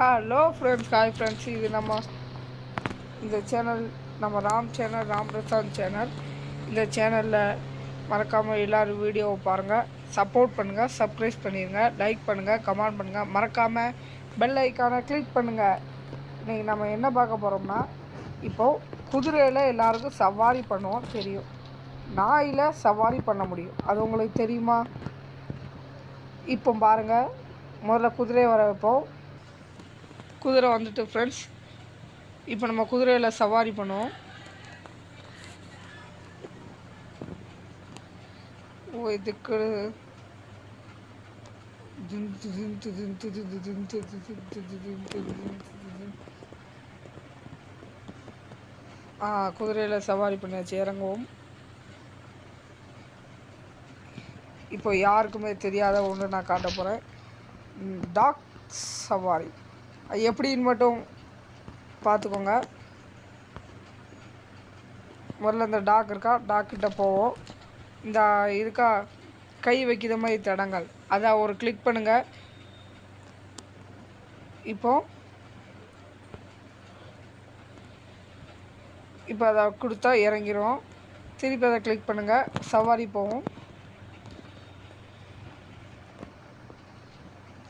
Hello friends, hi friends. இது இந்த channel நம்ம ராம் சேனல், ராம் பிரசாந்த் சேனல். இந்த சேனலில் மறக்காமல் எல்லோரும் வீடியோவை பாருங்கள், சப்போர்ட் பண்ணுங்கள், சப்ஸ்கிரைப் பண்ணிடுங்க, லைக் பண்ணுங்கள், கமெண்ட் பண்ணுங்கள், மறக்காமல் பெல் ஐக்கானை கிளிக் பண்ணுங்கள். இன்றைக்கி நம்ம என்ன பார்க்க போகிறோம்னா, இப்போது குதிரையில் எல்லாருக்கும் சவாரி பண்ணுவோம் தெரியும், நாயில் சவாரி பண்ண முடியும். அது உங்களுக்கு தெரியுமா? இப்போ பாருங்கள், முதல்ல குதிரையை வர வைப்போம். குதிரை வந்துட்டு ஃப்ரெண்ட்ஸ், இப்போ நம்ம குதிரையில் சவாரி பண்ணுவோம். இதுக்கு குதிரையில் சவாரி பண்ணியாச்சு, இறங்குவோம். இப்போ யாருக்குமே தெரியாத ஒன்று நான் காட்ட போகிறேன், டாக் சவாரி. எப்படின்னு மட்டும் பார்த்துக்கோங்க. முதல்ல இந்த டாக் இருக்கா, டாக்கிட்ட போவோம். இந்த இருக்கா கை வைக்கிற மாதிரி தடங்கள், அதை ஒரு கிளிக் பண்ணுங்கள். இப்போ அதை கொடுத்தா இறங்கிரும். திருப்பி அதை கிளிக் பண்ணுங்கள், சவாரி போவோம்.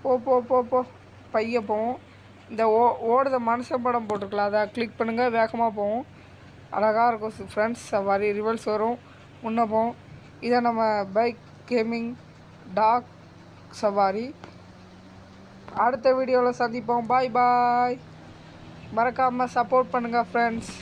போ பைய போவோம். இந்த ஓடுத மனுஷன் படம் போட்டிருக்கலாம், அதை கிளிக் பண்ணுங்கள், வேகமாக போவோம். அழகாக இருக்கும் ஃப்ரெண்ட்ஸ். சவாரி ரிவல்ஸ் வரும், முன்னே போவோம். இதை நம்ம பைக் கேமிங் டாக் சவாரி. அடுத்த வீடியோவில் சந்திப்போம். பாய் பாய். மறக்காமல் சப்போர்ட் பண்ணுங்கள் ஃப்ரெண்ட்ஸ்.